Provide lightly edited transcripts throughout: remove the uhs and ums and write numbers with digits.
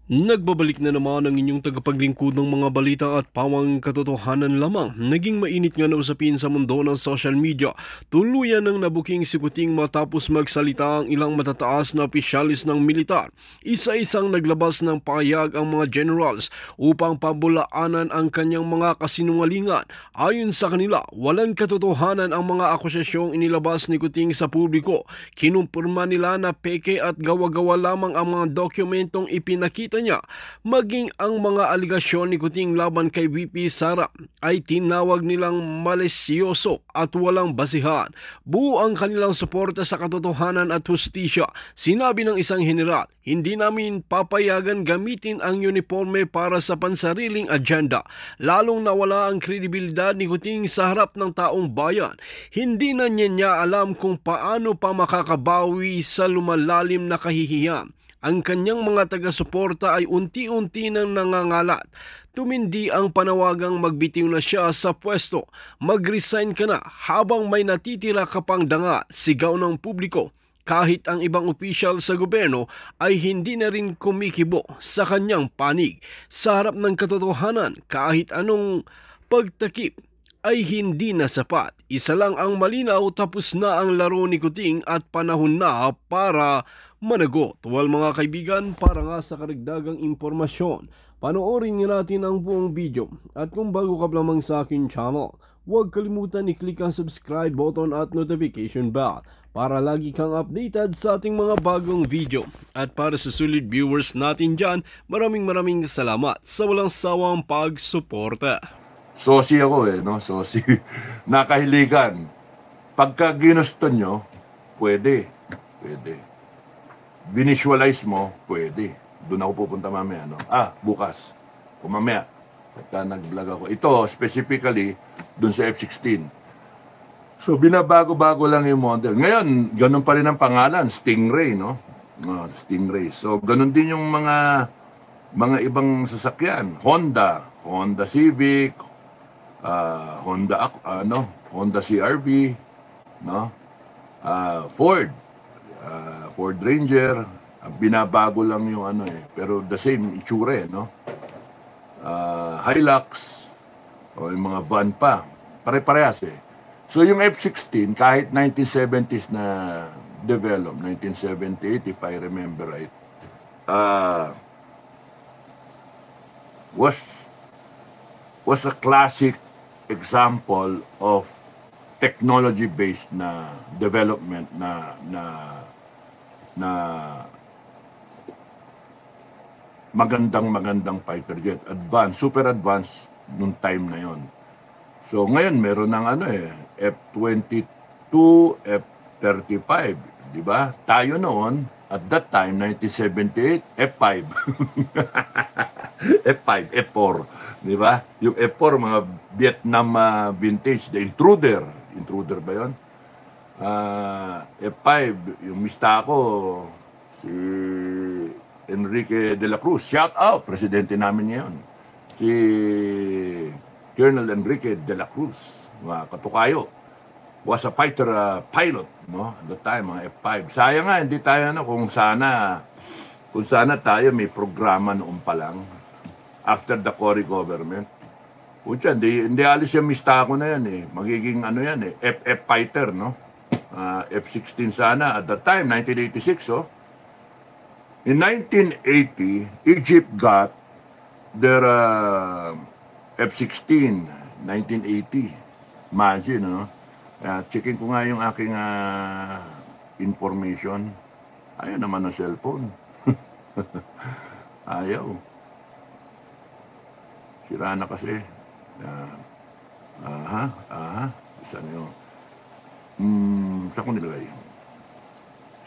Nagbabalik na naman ang inyong tagapaglingkod ng mga balita at pawang katotohanan lamang. Naging mainit nga na usapin sa mundo ng social media. Tuluyan ng nabuking si Kuting matapos magsalita ang ilang matataas na opisyalis ng militar. Isa-isang naglabas ng pahayag ang mga generals upang pabulaanan ang kanyang mga kasinungalingan. Ayon sa kanila, walang katotohanan ang mga akusasyong inilabas ni Kuting sa publiko. Kinumpirma nila na peke at gawa-gawa lamang ang mga dokumentong ipinakita niya, maging ang mga aligasyon ni Kuting laban kay VP Sara ay tinawag nilang malisyoso at walang basihan. Buo ang kanilang suporta sa katotohanan at hustisya. Sinabi ng isang general, hindi namin papayagan gamitin ang uniforme para sa pansariling agenda. Lalong nawala ang kredibilidad ni Kuting sa harap ng taong bayan. Hindi na niya alam kung paano pa makakabawi sa lumalalim na kahihiyan. Ang kanyang mga taga-suporta ay unti-unti nang nangangalat. Tumindi ang panawagang magbitiw na siya sa pwesto. Mag-resign ka na habang may natitira ka pang danga, sigaw ng publiko. Kahit ang ibang opisyal sa gobyerno ay hindi na rin kumikibo sa kanyang panig. Sa harap ng katotohanan, kahit anong pagtakip ay hindi na sapat. Isa lang ang malinaw, tapos na ang laro ni Kuting at panahon na para managot. Well mga kaibigan, para nga sa karagdagang impormasyon, panoorin nga natin ang buong video. At kung bago ka lamang sa akin channel, huwag kalimutan i-click ang subscribe button at notification bell para lagi kang updated sa ating mga bagong video. At para sa solid viewers natin dyan, maraming salamat sa walang sawang pagsuporta. Sosi ako no? Sosi. Nakahiligan. Pagka ginusto nyo, pwede. Visualize mo, pwede. Doon ako pupunta mamaya, no? Bukas. O mamaya, pagka nag-vlog ako. Ito, specifically, doon sa F-16. So, binabago-bago lang yung model. Ngayon, ganun pa rin ang pangalan, Stingray, no? Stingray. So, ganun din yung mga ibang sasakyan. Honda Civic, Honda CRV, no? Ford Ranger, binabago lang yung pero the same itsura no? Hilux, o yung mga van pa, pare-parehas So yung F-16, kahit 1970s na develop, 1978 if I remember right, was a classic example of technology-based na development na magandang fighter jet. Super advanced nung time na yon. So ngayon meron ng F-22, F-35, di ba? Tayo noon, at that time, 1978, F-5. F-5, F-4, di ba? Yung F-4, mga Vietnam vintage, the Intruder. Intruder ba yun? F5, yung mista ko, si Enrique de la Cruz. Shout out, presidente namin ngayon. Si Colonel Enrique de la Cruz, mga katukayo, was a fighter pilot, no? At the time, mga F5. Sayang nga, hindi tayo, kung sana tayo may programa noon pa lang, after the Cory government. Pucha, hindi alis yung mista ko na yan Magiging FF fighter, no? F-16 sana at that time, 1986, In 1980, Egypt got their F-16, 1980. Imagine, no? Checking ko nga yung aking information. Ayaw naman ng cellphone. Ayaw. Sira na kasi. Saan yun? Saan ko nilagay?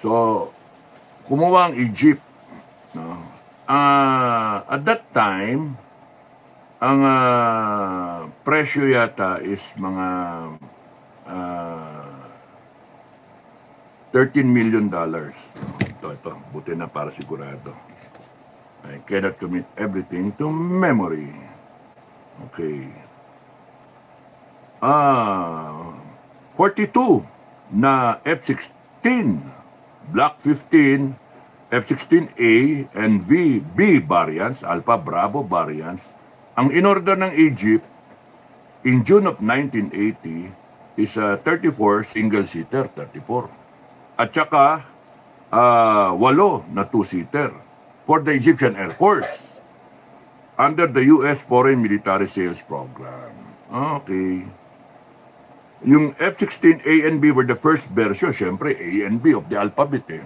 So, kumuha ang Egypt. No? At that time, ang presyo yata is mga $13 million. Ito, buti na para sigurado. I cannot commit everything to memory. Okay. 42 na F-16, Block 15, F-16A and B variants, Alpha Bravo variants, ang in-order ng Egypt in June of 1980 is a 34 single-seater, 34. At saka 8 na two-seater for the Egyptian Air Force under the U.S. Foreign Military Sales Program. Okay. Yung F-16A and B were the first version, syempre A and B of the alphabet eh.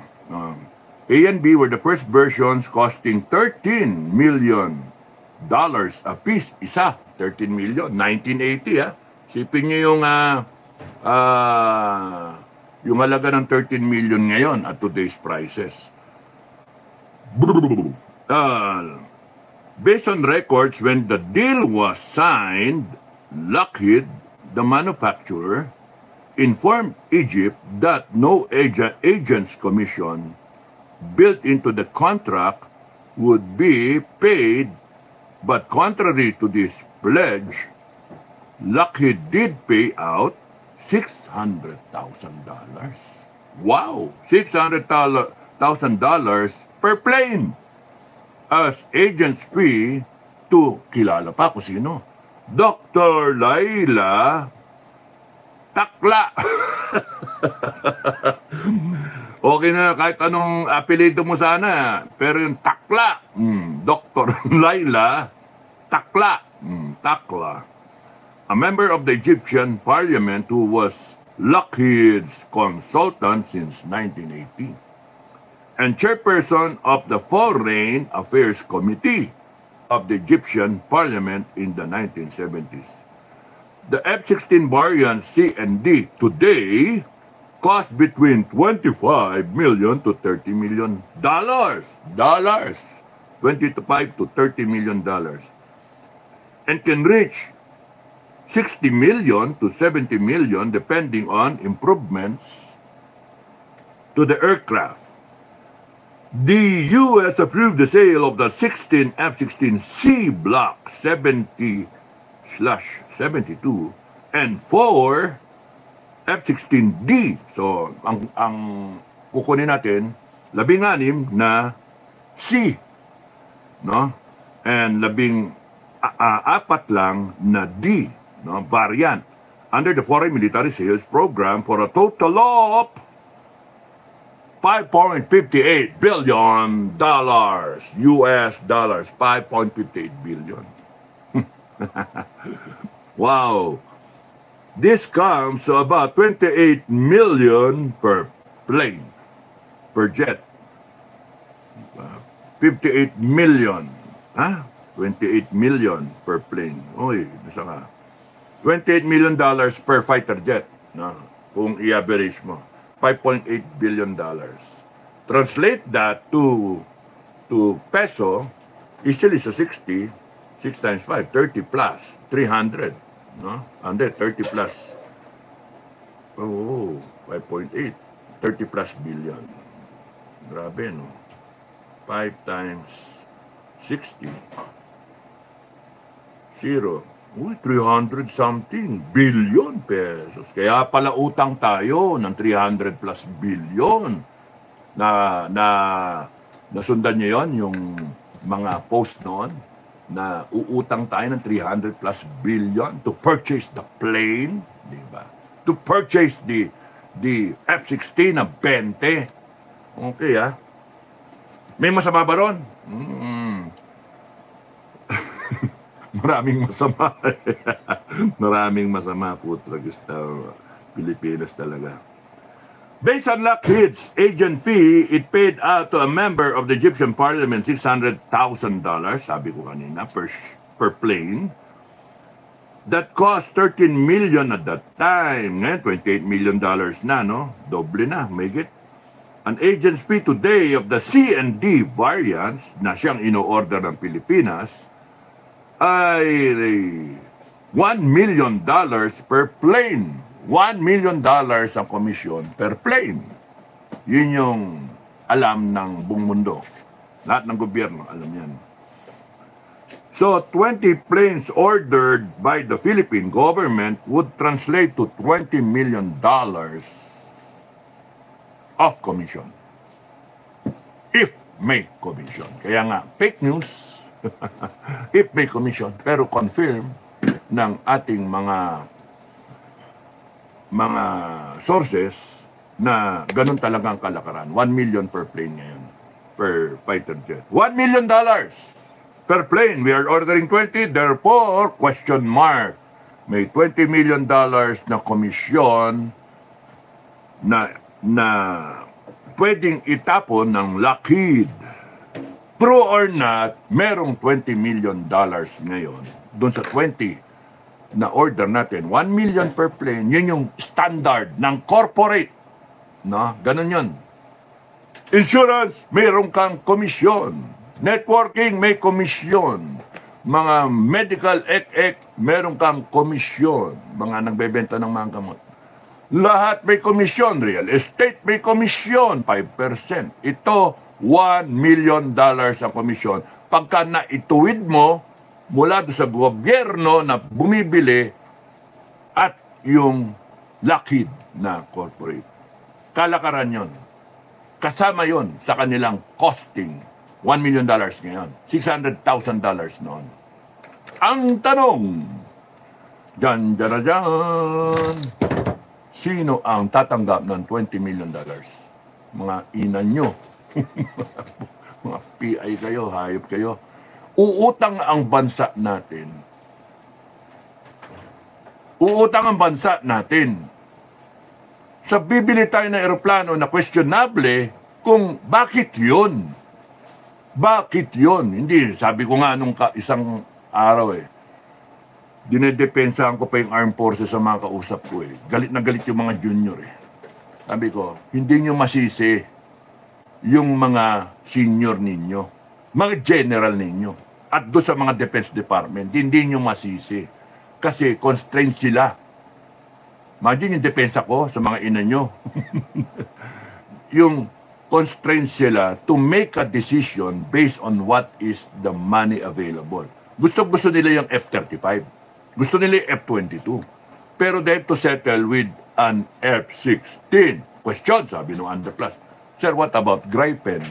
A and B were the first versions costing $13 million a piece. Isa, 13 million, 1980 ah. Sipin niyo yung halaga ng 13 million ngayon at today's prices. Based on records, when the deal was signed, Lockheed, the manufacturer, informed Egypt that no agent's commission built into the contract would be paid, but contrary to this pledge, Lockheed did pay out $600,000. Wow! $600,000 per plane as agent's fee to, kilala pa kung sino, Dr. Laila Takla. Okay na kahit anong apelido mo sana, pero yung Takla, Dr. Laila Takla, Takla, a member of the Egyptian parliament who was Lockheed's consultant since 1980 and chairperson of the Foreign Affairs Committee of the Egyptian parliament in the 1970s. The F-16 variant C and D today cost between $25 million to $30 million. $25 to $30 million. And can reach $60 million to $70 million depending on improvements to the aircraft. The U.S. approved the sale of the 16 F-16C Block 70/72 and 4 F-16D. So, ang kukunin natin, 16 na C, no? And 14 lang na D, no? Variant under the Foreign Military Sales Program for a total of $5.58 billion US dollars. 5.58 billion. Wow. This comes to about 28 million per plane, per jet. 58 million. Ha? 28 million per plane. Uy, nasa ka. $28 million per fighter jet. No? Kung i-average mo. $5.8 billion. Translate that to peso, easily sa 60, 6 times 5, 30 plus, 300. No? And then 30 plus. Oh, 5.8. 30 plus billion. Grabe, no? 5 times 60. 0. Uy, 300 something billion pesos. Kaya pala utang tayo ng 300 plus billion. Nasundan niyo yon yung mga post noon na uutang tayo ng 300 plus billion to purchase the plane, di ba? To purchase the F-16 na 20. Okay, ah. May masama ba ron? Maraming masama. Maraming masama po sa Pilipinas talaga. Based on Lockheed's agent fee, it paid out to a member of the Egyptian parliament $600,000, sabi ko kanina, per plane. That cost $13 million at that time. Ngayon, $28 million na, no? Doble na, may get. An agent's fee today of the C and D variants na siyang ino-order ng Pilipinas ay $1 million per plane. $1 million ang commission per plane. Yun yung alam ng buong mundo. Lahat ng gobyerno, alam yan. So, 20 planes ordered by the Philippine government would translate to $20 million of commission. if may commission. Kaya nga, fake news, if may commission, pero confirm ng ating mga sources na ganun talagang kalakaran. 1 million per plane ngayon, per fighter jet. $1 million per plane. We are ordering 20, therefore, question mark. May $20 million na komisyon na pwedeng itapon ng Lockheed. True or not, merong $20 million ngayon. Doon sa 20 na order natin, 1 million per plane, yun yung standard ng corporate. No? Ganun yun. Insurance, mayroon kang komisyon. Networking, may komisyon. Mga medical meron kang komisyon. Mga nagbebenta ng mga gamot. Lahat may komisyon. Real estate may komisyon. 5%. Ito, $1 million ang komisyon. Pagka naituwid mo, mula doon sa gobyerno na bumibili at yung Lockheed na corporate. Kalakaran yon. Kasama yon sa kanilang costing. $1 million ngayon. $600,000 noon. Ang tanong, dyan, sino ang tatanggap ng $20 million? Mga ina nyo. Mga PI kayo, hayop kayo. Uutang ang bansa natin. Uutang ang bansa natin. Sa bibili tayo ng eroplano na questionable kung bakit yun. Bakit yun? Hindi, sabi ko nga nung isang araw dinedepensahan ko pa yung armed forces sa mga kausap ko Galit na galit yung mga junior Sabi ko, hindi nyo masisi yung mga senior ninyo, mga general ninyo, at doon sa mga Defense Department, hindi nyo masisi. Kasi constrained sila. Imagine yung depensa ko sa mga ina nyo. Yung constrained sila to make a decision based on what is the money available. Gusto nila yung F-35. Gusto nila yung F-22. Pero they have to settle with an F-16. Question, sabi nung underclass. Sir, what about Gripen?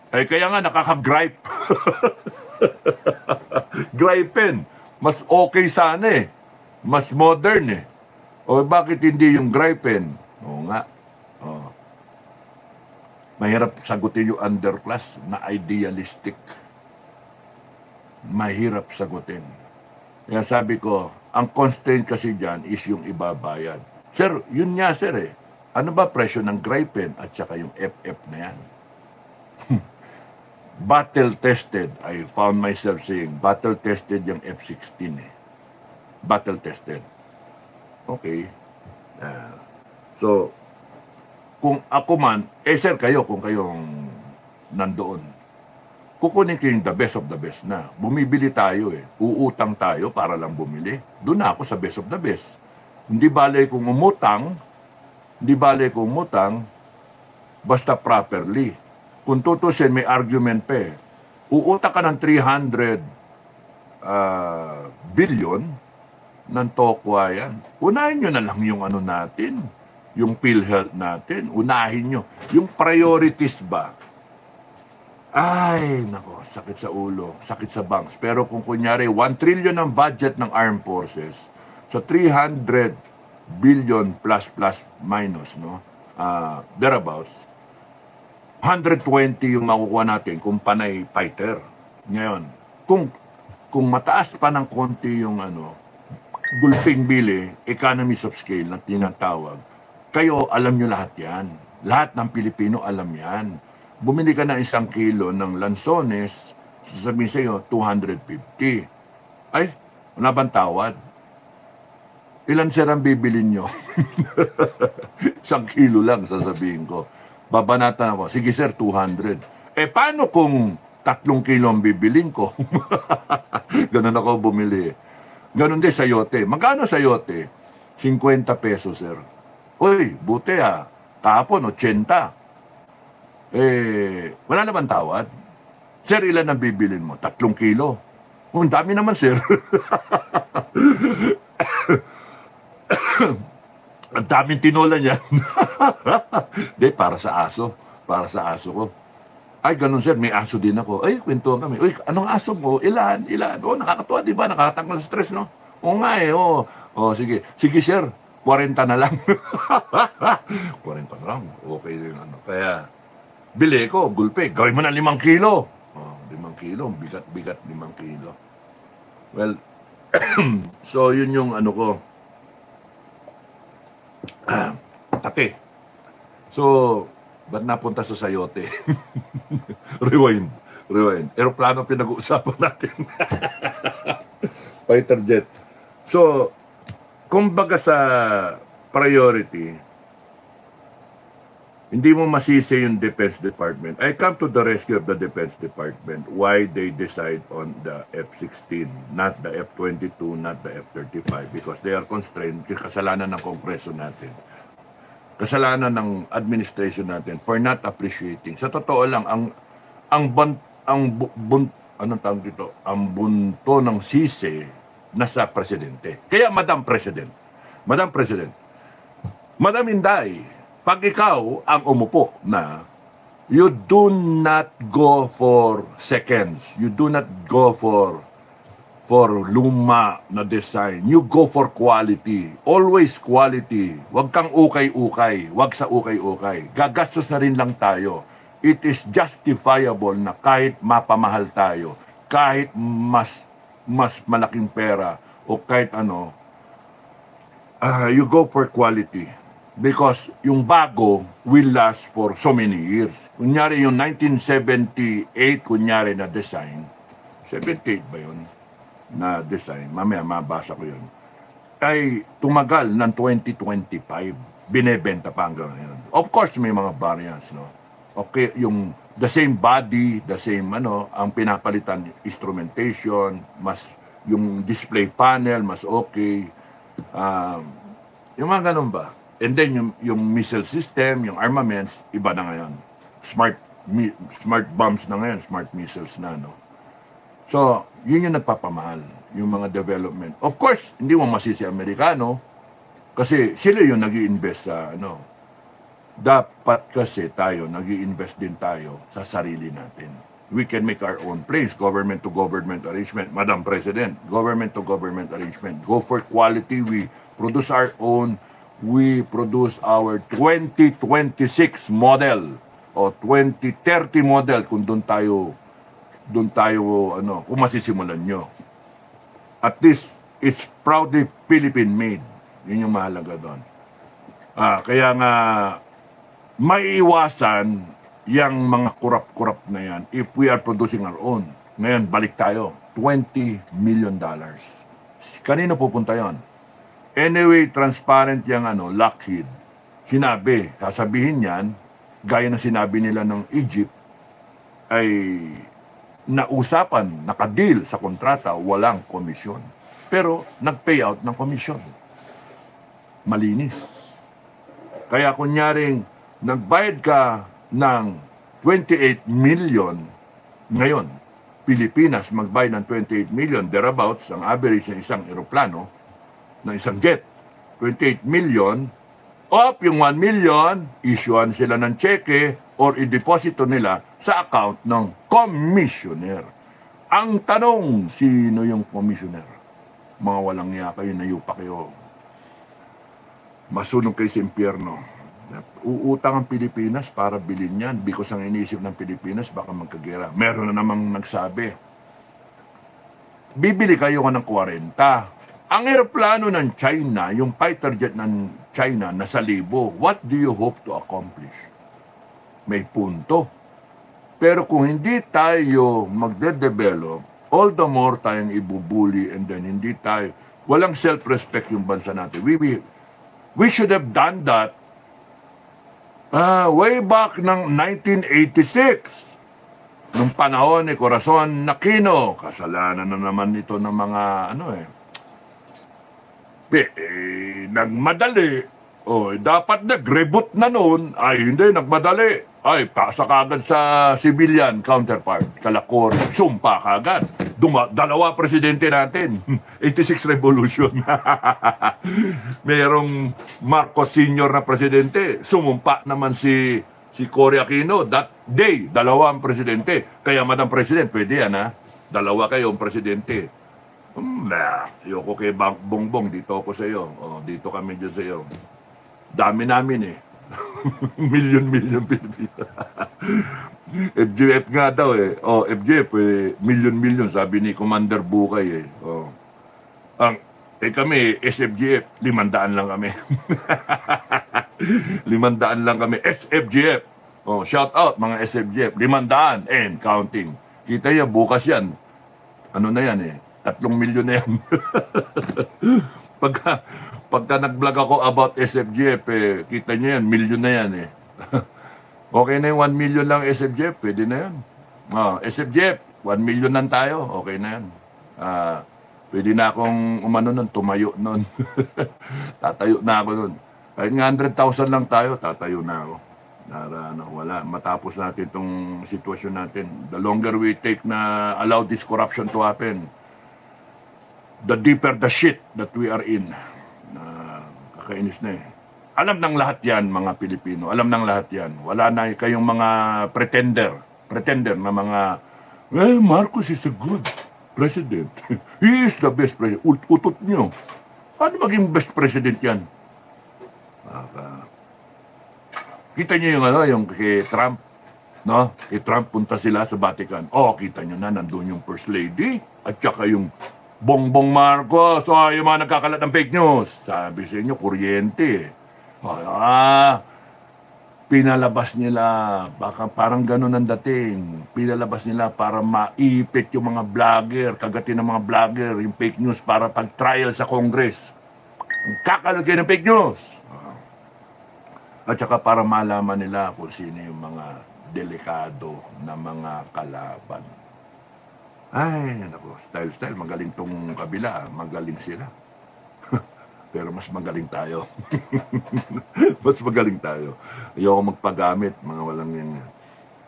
Kaya nga nakaka-gripe. Gripen. Mas okay sana Mas modern O bakit hindi yung Gripen? Oo nga. Mahirap sagutin yung underclass na idealistic. Mahirap sagutin. Kaya sabi ko, ang constraint kasi dyan is yung ibabayad. Sir, yun nga sir Ano ba presyo ng Gripen at saka yung FF na yan? Battle-tested. I found myself saying, battle-tested yung F-16 Battle-tested. Okay. So, kung ako man, sir kayo, kung kayong nandoon, kukunin ko yung the best of the best na. Bumibili tayo Uutang tayo para lang bumili. Doon na ako sa best of the best. Hindi bale kung umutang, basta properly. Kung tutusin, may argument pa Uutang ka ng 300 billion ng tokwa yan. Unahin nyo na lang yung ano natin, yung PhilHealth natin. Unahin nyo. Yung priorities ba? Ay, nako, sakit sa ulo, sakit sa banks. Pero kung kunyari, 1 trillion ang budget ng armed forces, so 300 billion plus minus, thereabouts, 120 yung makukuha natin kung panay fighter. Ngayon, kung mataas pa ng konti yung gulping bili, economies of scale na tinatawag, kayo alam nyo lahat yan. Lahat ng Pilipino alam yan. Bumili ka ng 1 kilo ng lansones, sasabihin sa'yo, 250. Ay, wala bang tawad? Ilan sir ang bibilin nyo? 1 kilo lang, sasabihin ko. Babanatan ako, sige sir, 200. Paano kung 3 kilo ang bibilin ko? Ganun ako bumili. Ganun din sa yote. Magkano sa yote? 50 pesos, sir. Uy, buti Kahapon, 80. Wala naman tawad. Sir, ilan ang bibilin mo? 3 kilo. Ang dami naman, sir. Ang daming tinola niyan. Para sa aso. Para sa aso ko. Ay, ganun sir, may aso din ako. Ay, kwentuhan kami. Uy, anong aso mo? Ilan? Ilan? Oh, nakakatuwa, di ba? Nakakatanggal sa stress, no? Oo nga eh, oh. Oh, sige. Sige sir, 40 na lang. 40 na lang. Okay din, ano. Kaya, bili ko, gulpe. Gawin mo na 5 kilo. Oh, 5 kilo. Bigat, 5 kilo. Well, so yun yung ano ko. Ate. So, ba't napunta sa sayote? Rewind. Aeroplano pinag-uusapan natin. Fighter jet. So, kumbaga sa priority, hindi mo masisi yung Defense Department. I come to the rescue of the Defense Department. Why they decide on the F-16, not the F-22, not the F-35. Because they are constrained. Kasalanan ng Kongreso natin. Kasalanan ng administration natin for not appreciating. Sa totoo lang, anong tawag dito? Ang bunto ng sisi nasa presidente. Kaya Madam President, Madam Inday, pag ikaw ang umupo na, you do not go for seconds. You do not go for luma na design. You go for quality. Always quality. Huwag kang ukay-ukay. Huwag sa ukay-ukay. Gagastos na rin lang tayo. It is justifiable na kahit mapamahal tayo, kahit mas malaking pera, o kahit ano, you go for quality. Because yung bago will last for so many years. Kunyari yung 1978, kunyari na design, 78 ba yun? Na design, mamaya mabasa ko yun, ay tumagal ng 2025. Binebenta pa hanggang ngayon. Of course, may mga variants, no? Okay, yung the same body, the same, ang pinapalitan, instrumentation, mas, yung display panel, mas okay. Yung mga ganun ba? And then, yung missile system, yung armaments, iba na ngayon. Smart bombs na ngayon, smart missiles na, no? So, yun yung nagpapamahal, yung mga development. Of course, hindi mo masisi Amerikano, kasi sila yung nag-i-invest sa, Dapat kasi tayo, nag-i-invest din tayo sa sarili natin. We can make our own planes, government-to-government arrangement. Madam President, government-to-government arrangement. Go for quality, we produce our own. We produce our 2026 model o 2030 model kung doon tayo kung masisimulan nyo. At least, it's proudly Philippine-made. Yun yung mahalaga doon. Kaya nga, maiiwasan yung mga kurap-kurap na yan if we are producing our own. Ngayon, balik tayo. $20 million. Kanino pupunta yon? Anyway, transparent yung Lockheed. Sasabihin yan, gaya na sinabi nila ng Egypt, ay nausapan, nakadeal sa kontrata, walang komisyon. Pero nag-payout ng komisyon. Malinis. Kaya kunyaring nagbayad ka ng 28 million ngayon, Pilipinas magbayad ng 28 million, thereabouts, ang average ng isang eroplano, ng isang jet, 28 million, of yung 1 million, issuean sila ng cheque or i-deposito nila sa account ng commissioner. Ang tanong, sino yung commissioner? Mga walang niya kayo, nayupa kayo. Masunog kayo sa impyerno. Uutang ang Pilipinas para bilhin yan because ang iniisip ng Pilipinas baka magkagera. Meron na namang nagsabi, bibili kayo ng 40. Ang eroplano ng China, yung fighter jet ng China, nasa 1,000. What do you hope to accomplish? May punto. Pero kung hindi tayo magde-develop, all the more tayong ibubuli and then hindi tayo, walang self-respect yung bansa natin. We should have done that way back ng 1986. Nung panahon ni Corazon Aquino, kasalanan na naman ito ng mga nagmadali. Dapat nag-reboot na noon. Ay, hindi, nagmadali. Ay, pasa kagad sa civilian counterpart. Kalakor, sumpa kagad. Dalawa presidente natin. 86 revolution. Merong Marcos Sr. na presidente. Sumumpa naman si Si Cory Aquino, that day, dalawa ang presidente. Kaya, Madam President, pwede yan, ha? Dalawa kayo ang presidente. Ayoko kay Bongbong, dito ako sa iyo. Dito kami dyan sa iyo. Dami namin, eh. Million Pilipino. FGF nga daw, eh. FGF, million, sabi ni Commander Bukay, eh. Kami, SFGF, 500 lang kami. 500 lang kami. SFGF. Shout out mga SFGF. 500 and counting. Kita niya, bukas yan. Ano na yan, eh? 3 milyon na yan. Pagka nag-vlog ako about SFGF, kita niyo yan, milyon na yan, eh. Okay na yung 1 million lang SFGF, pwede na yan. SFGF, 1 million lang tayo, okay na yan. Pwede na akong umano nun, tumayo nun. Tatayo na ako nun. Kahit nga 100,000 lang tayo, tatayo na ako. Wala. Matapos natin itong sitwasyon natin. The longer we take na allow this corruption to happen, the deeper the shit that we are in. Kakainis na, eh. Alam ng lahat yan, mga Pilipino. Alam ng lahat yan. Wala na kayong mga pretender na mga, Marcos is a good president. He is the best president. Utot nyo. Paano maging best president yan? Kita nyo yung kay Trump, no? Kay Trump, punta sila sa Vatican. Kita nyo na, nandun yung First Lady, at saka yung Bongbong Marcos, yung mga nagkakalat ng fake news. Sabi sa inyo, kuryente. Pinalabas nila, baka parang ganun ang dating. Pinalabas nila para maipit yung mga vlogger, kagatin ng mga vlogger, yung fake news para pag-trial sa Congress. Kakalat kayo ng fake news. At saka para malaman nila kung sino yung mga delikado na mga kalaban. Ay, naku, style, magaling tong kabila, magaling sila. Pero mas magaling tayo. Mas magaling tayo. Ayoko magpagamit, mga walang yan.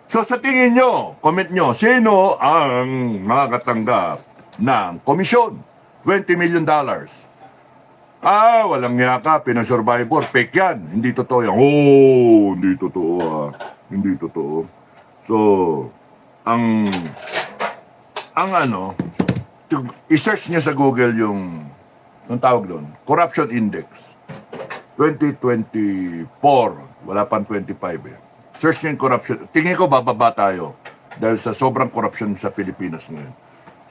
So sa tingin nyo, comment nyo, sino ang makakatanggap ng komisyon? $20 million. Walang yaka, pinasurvivor, fake yan. Hindi totoo yan. Hindi totoo. Hindi totoo. So, i-search niya sa Google yung tawag doon, Corruption Index 2024, wala pang 25 eh. Search niyo yung corruption. Tingin ko bababa tayo dahil sa sobrang corruption sa Pilipinas ngayon.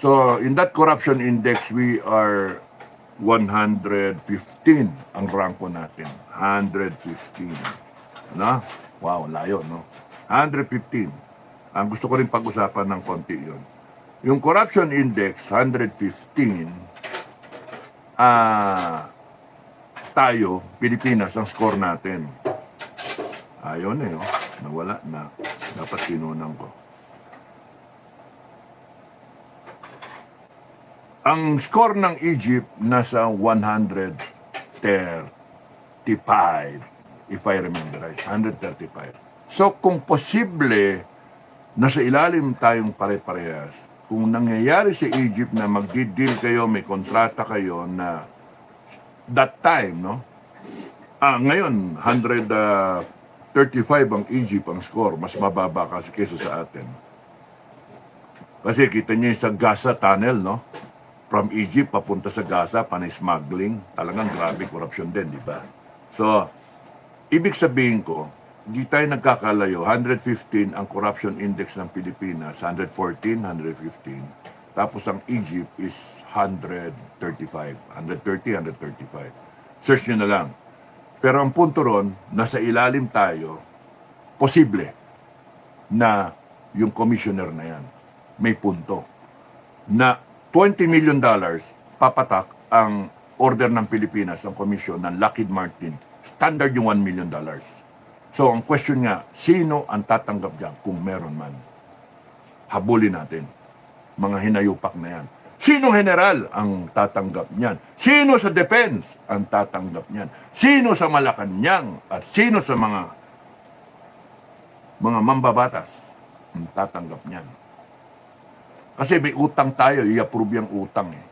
So, in that corruption index, we are 115 ang ranko natin. 115. No? Wow, layo, no? 115. Ang gusto ko rin pag-usapan ng konti yun. Yung corruption index, 115, tayo, Pilipinas, ang score natin. Ayun eh, oh. Nawala na. Dapat tinunang ko. Ang score ng Egypt nasa 135, if I remember right. 135. So, kung posible, nasa ilalim tayong pare-parehas, kung nangyayari sa Egypt na magdi-deal kayo, may kontrata kayo na that time, no? Ngayon, 135 ang Egypt ang score. Mas mababa kasi kesa sa atin. Kasi kita niyo sa Gaza tunnel, no? From Egypt, papunta sa Gaza, panay smuggling. Talagang grabe, corruption din, di ba? So, ibig sabihin ko, di tayo nagkakalayo. 115 ang corruption index ng Pilipinas, 114, 115. Tapos ang Egypt is 135. 130, 135. Search nyo na lang. Pero ang punto ron, nasa ilalim tayo, posible na yung commissioner na yan may punto na $20 million papatak ang order ng Pilipinas, ang komisyon ng Lockheed Martin. Standard yung $1 million. So, ang question nga, sino ang tatanggap dyan kung meron man? Habulin natin. Mga hinayupak na yan. Sinong general ang tatanggap niyan? Sino sa defense ang tatanggap niyan? Sino sa Malacanang at sino sa mga mambabatas ang tatanggap niyan? Kasi may utang tayo, i-approve yung utang eh.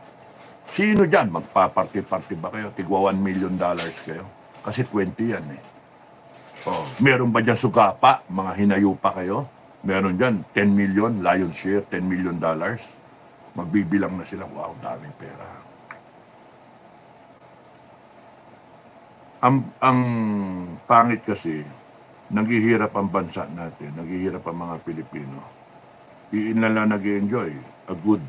Sino dyan? Magpaparty-party ba kayo? Tigwa $1 million kayo? Kasi 20 yan eh. Oh, meron ba dyan sugapa? Mga hinayo pa kayo? Meron dyan 10 million, lion share, $10 million. Magbibilang na sila, wow, daming pera. Ang pangit kasi, naghihirap ang bansa natin, naghihirap ang mga Pilipino. Iin na lang nag-enjoy a good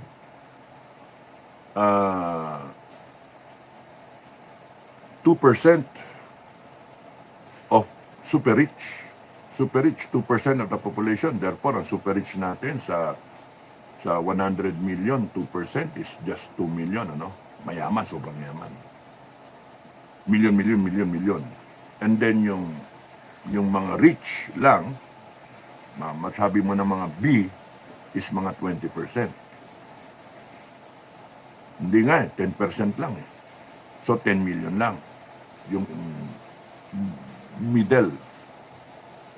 uh, 2% of super rich. Super rich, 2% of the population. Therefore, ang super rich natin sa 100 million, 2% is just 2 million, ano? Mayaman, sobrang yaman. Million. And then yung mga rich lang, masabi mo na mga B is mga 20%. Hindi nga 10% lang eh. So 10 million lang. Yung middle.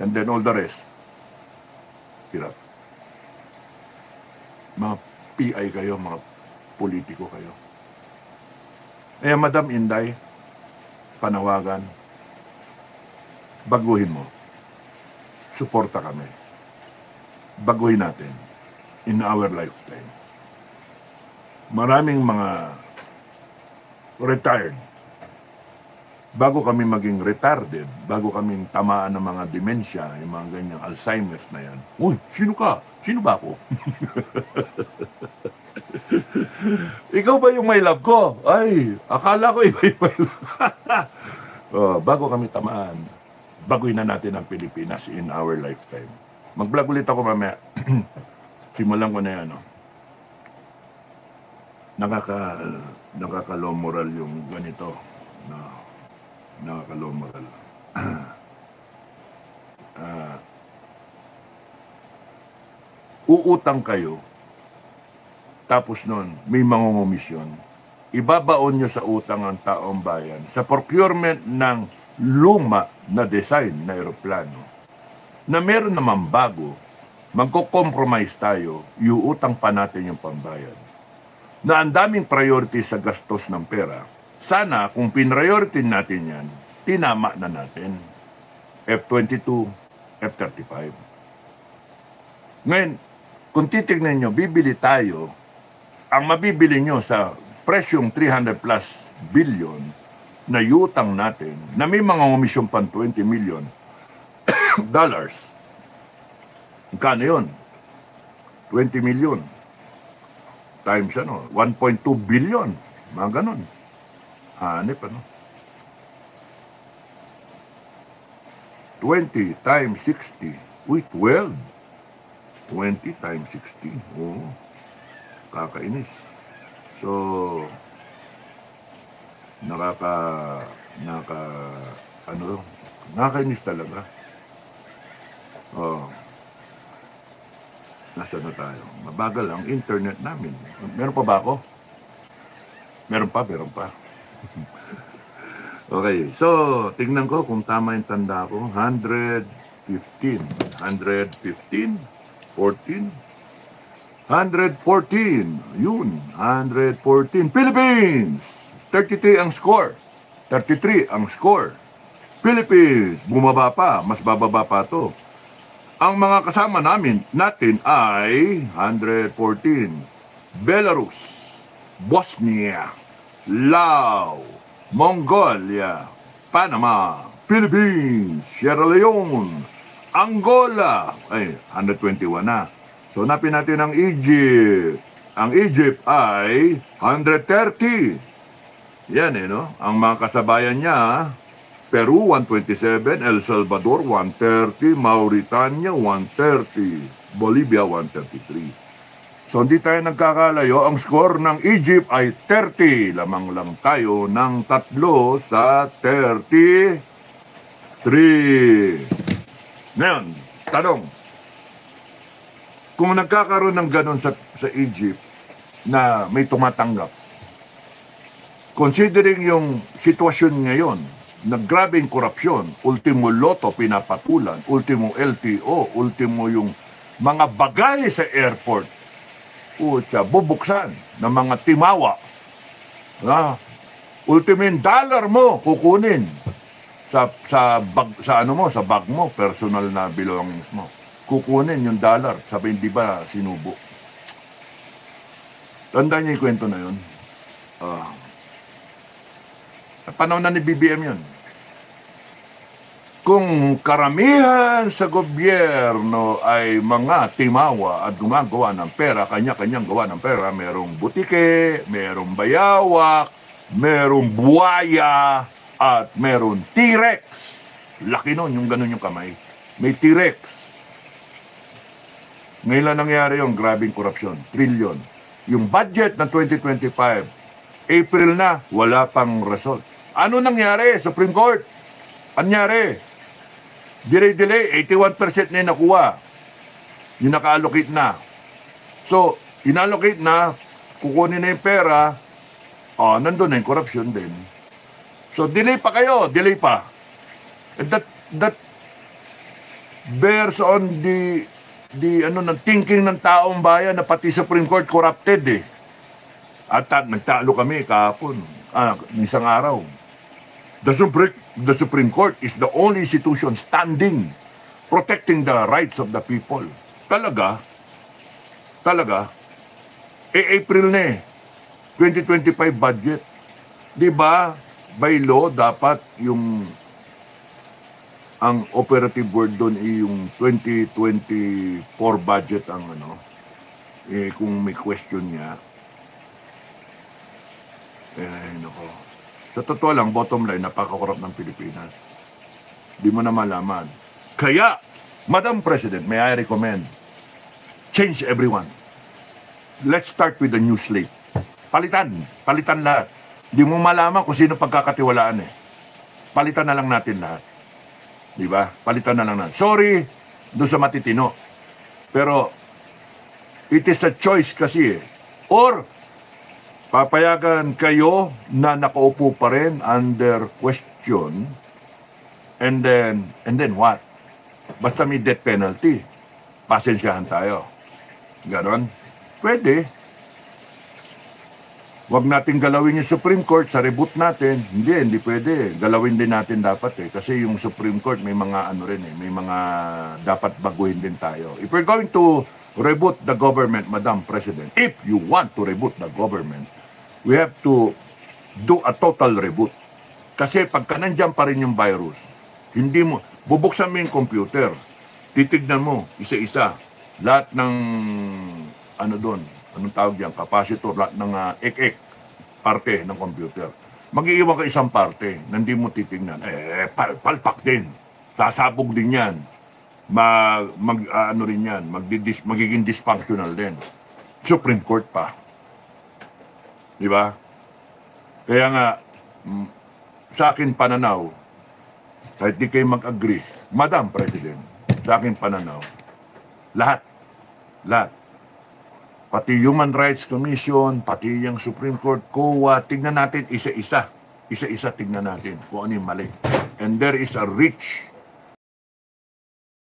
And then all the rest, hirap. Mga PI kayo, mga politiko kayo. Eh, Madam Inday, panawagan, baguhin mo. Suporta kami. Baguhin natin in our lifetime. Maraming mga retired. Bago kami maging retarded, bago kami tamaan ng mga demensya, yung mga ganyang Alzheimer's na yan. Uy, sino ka? Sino ba ako? Ikaw ba yung may love ko? Ay, akala ko iba yung may love. Bago kami tamaan, baguhin na natin ang Pilipinas in our lifetime. Mag-vlog ulit ako mamaya. Simulan ko na yan. Nakaka-low moral yung ganito. Nakaka-low moral. Uutang kayo, tapos nun, may mangungumisyon. Ibabaon nyo sa utang ang taong bayan sa procurement ng luma na design na aeroplano na meron naman bago, magko-compromise tayo, iuutang pa natin yung pambayad. Na ang daming priorities sa gastos ng pera, sana kung pinriority natin yan, tinama na natin. F-22, F-35. Ngayon, kung titignan nyo, bibili tayo, ang mabibili nyo sa presyong 300 plus billion na yutang natin, na may mga komisyon pang 20 million dollars. Kano yun? 20 million times 1.2 billion. Mga ganon. Hanip, 20 times 60. Uy, 12. 20 times 60. Oo. Kakainis. So, nakakainis talaga. Nasaan na tayo? Mabagal ang internet namin. Meron pa ba ako? Meron pa. Okay, so, tingnan ko kung tama yung tanda ko. 115. 14. 114. Yun, 114. Philippines! 33 ang score. 33 ang score. Philippines, bumaba pa. Mas bababa pa to. Ang mga kasama natin ay 114. Belarus, Bosnia, Laos, Mongolia, Panama, Philippines, Sierra Leone, Angola, ay 121 na. So napin natin ang Egypt. Ang Egypt ay 130. Yan ang mga kasabayan niya, Peru 127, El Salvador 130, Mauritania 130, Bolivia 133. So hindi tayo nagkakalayo, ang score ng Egypt ay 30. Lamang lang tayo ng 3 sa 33. Ngayon, tanong. Kung nagkakaroon ng ganon sa Egypt na may tumatanggap, considering yung sitwasyon ngayon, na grabing korupsyon, ultimo loto pinapatulan, ultimo LTO, ultimo yung mga bagay sa airport, bubuksan ng mga timawa. Ultimo yung dollar mo kukunin sa bag mo, personal na belongings mo. Kukunin yung dollar, sabi hindi ba sinubo. Tandaan niyo yung kwento na yun. Panahon na ni BBM yun. Kung karamihan sa gobyerno ay mga timawa at gumagawa ng pera, kanya-kanyang gawa ng pera, merong butike, merong bayawak, merong buwaya, at meron T-Rex. Laki nun, yung ganun yung kamay. May T-Rex. Ngayon lang nangyari yung grabing korupsyon. Trillion. Yung budget ng 2025, April na, wala pang result. Ano nangyari? Supreme Court. Anyari? Delay, 81% na yung nakuha. Yung naka-allocate na. So, inallocate na, kukunin na yung pera, nandun na yung corruption din. So, delay pa kayo, delay pa. And that bears on the thinking ng taong bayan na pati Supreme Court corrupted eh. At nagtalo kami kahapon, isang araw. The Supreme Court is the only institution standing, protecting the rights of the people. Talaga, April na eh, 2025 budget. Diba, by law, dapat ang operative word doon ay yung 2024 budget ang kung may question niya. Nako. Sa totoo lang, bottom line, napaka-corrupt ng Pilipinas. Di mo na malaman. Kaya, Madam President, may I recommend, change everyone. Let's start with a new slate. Palitan lahat. Di mo malaman kung sino pagkakatiwalaan eh. Palitan na lang natin lahat. Di ba? Palitan na lang natin. Sorry, doon sa matitino. Pero, it is a choice kasi eh. Or, papayagan kayo na nakaupo pa rin under question, and then what? Basta may death penalty, pasensyahan tayo. Ganon? Pwede. Huwag natin galawin yung Supreme Court sa reboot natin. Hindi pwede. Galawin din natin dapat eh. Kasi yung Supreme Court may mga may mga dapat baguhin din tayo. If we're going to reboot the government, Madam President, if you want to reboot the government, we have to do a total reboot. Kasi pagka nandyan pa rin yung virus, bubuksan mo yung computer, titignan mo, isa-isa, lahat ng, anong tawag yan, capacitor, lahat ng parte ng computer. Mag-iiwan ka isang parte, na hindi mo titignan, palpak din, sasabog din yan, magiging dysfunctional din. Supreme Court pa. Di ba? Kaya nga, sa akin pananaw, kahit di kayo mag-agree, Madam President, sa akin pananaw, lahat, pati Human Rights Commission, pati yung Supreme Court, COA, tignan natin isa-isa tignan natin kung ano yung mali. And there is a rich